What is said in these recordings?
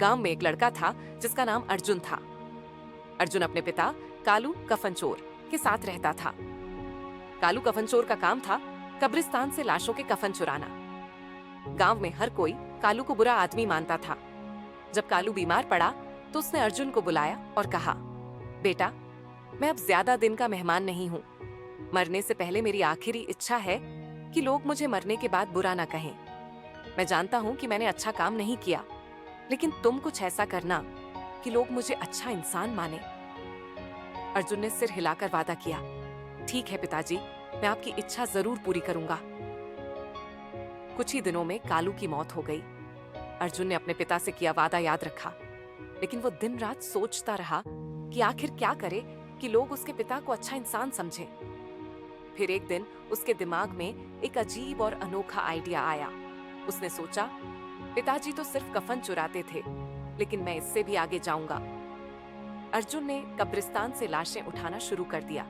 गांव में एक लड़का था जिसका नाम अर्जुन था। अर्जुन अपने पिता कालू कफन चोर के साथ रहता था। कालू कफन चोर का काम था कब्रिस्तान से लाशों के कफन चुराना। गांव में हर कोई कालू को बुरा आदमी मानता था। जब कालू बीमार पड़ा तो उसने अर्जुन को बुलाया और कहा, बेटा, मैं अब ज्यादा दिन का मेहमान नहीं हूँ। मरने से पहले मेरी आखिरी इच्छा है कि लोग मुझे मरने के बाद बुरा ना कहें। मैं जानता हूँ कि मैंने अच्छा काम नहीं किया, लेकिन तुम कुछ ऐसा करना कि लोग मुझे अच्छा इंसान माने। अर्जुन ने सिर हिलाकर वादा किया, ठीक है पिताजी, मैं आपकी इच्छा जरूर पूरी करूंगा। कुछ ही दिनों में कालू की मौत हो गई। अर्जुन ने अपने पिता से किया वादा याद रखा, लेकिन वो दिन रात सोचता रहा कि आखिर क्या करे कि लोग उसके पिता को अच्छा इंसान समझें। फिर एक दिन उसके दिमाग में एक अजीब और अनोखा आइडिया आया। उसने सोचा, पिताजी तो सिर्फ कफन चुराते थे, लेकिन मैं इससे भी आगे जाऊंगा। अर्जुन ने कब्रिस्तान से लाशें उठाना शुरू कर दिया,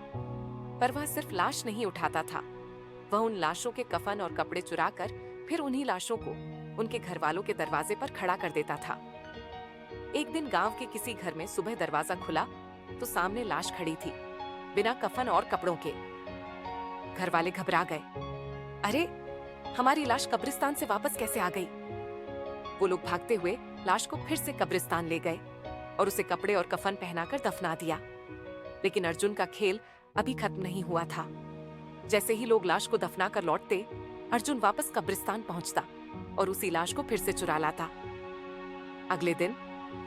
पर वह सिर्फ लाश नहीं उठाता था। वह उन लाशों के कफन और कपड़े चुराकर फिर उन्हीं लाशों को उनके घर वालों के दरवाजे पर खड़ा कर देता था। एक दिन गांव के किसी घर में सुबह दरवाजा खुला तो सामने लाश खड़ी थी, बिना कफन और कपड़ों के। घर वाले घबरा गए। अरे, हमारी लाश कब्रिस्तान से वापस कैसे आ गई? वो लोग भागते हुए लाश को फिर से कब्रिस्तान ले गए और उसे कपड़े और कफन पहनाकर दफना दिया। लेकिन अर्जुन का खेल अभी खत्म नहीं हुआ था। जैसे ही लोग लाश को दफनाकर लौटते, अर्जुन वापस कब्रिस्तान पहुंचता और उसी लाश को फिर से चुरा लाता। अगले दिन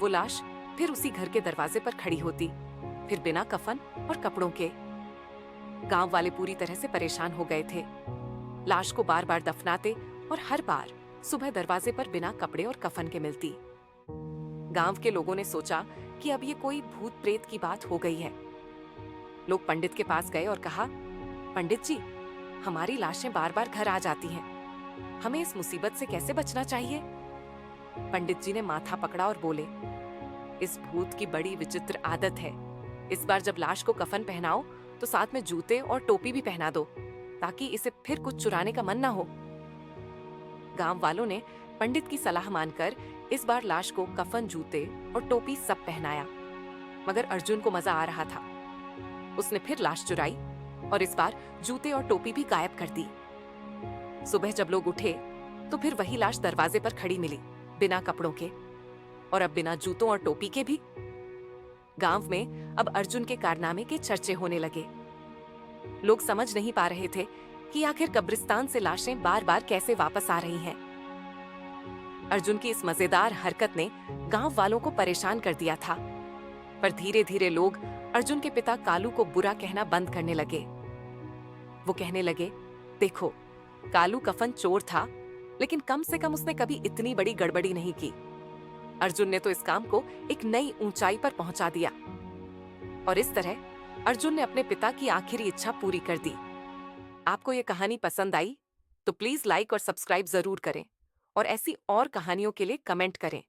वो लाश फिर उसी घर के दरवाजे पर खड़ी होती, फिर बिना कफन और कपड़ों के। गांव वाले पूरी तरह से परेशान हो गए थे। लाश को बार बार दफनाते और हर बार सुबह दरवाजे पर बिना कपड़े और कफन के मिलती। गांव के लोगों ने सोचा कि अब ये कोई भूत प्रेत की बात हो गई है। लोग पंडित के पास गए और कहा, पंडित जी, हमारी लाशें बार बार घर आ जाती हैं, हमें इस मुसीबत से कैसे बचना चाहिए? पंडित जी ने माथा पकड़ा और बोले, इस भूत की बड़ी विचित्र आदत है। इस बार जब लाश को कफन पहनाओ तो साथ में जूते और टोपी भी पहना दो, ताकि इसे फिर कुछ चुराने का मन ना हो। गांव वालों ने पंडित की सलाह मानकर इस बार लाश को कफन, जूते और टोपी सब पहनाया। मगर अर्जुन को मजा आ रहा था। उसने फिर लाश चुराई और इस बार जूते और टोपी भी गायब कर दी। सुबह जब लोग उठे तो फिर वही लाश दरवाजे पर खड़ी मिली, बिना कपड़ों के और अब बिना जूतों और टोपी के भी। गांव में अब अर्जुन के कारनामे के चर्चे होने लगे। लोग समझ नहीं पा रहे थे कि आखिर कब्रिस्तान से लाशें बार बार कैसे वापस आ रही हैं। अर्जुन की इस मजेदार हरकत ने गांव वालों को परेशान कर दिया था, पर धीरे धीरे लोग अर्जुन के पिता कालू को बुरा कहना बंद करने लगे। वो कहने लगे, देखो, कालू कफन चोर था, लेकिन कम से कम उसने कभी इतनी बड़ी गड़बड़ी नहीं की। अर्जुन ने तो इस काम को एक नई ऊंचाई पर पहुंचा दिया। और इस तरह अर्जुन ने अपने पिता की आखिरी इच्छा पूरी कर दी। आपको ये कहानी पसंद आई तो प्लीज लाइक और सब्सक्राइब जरूर करें और ऐसी और कहानियों के लिए कमेंट करें।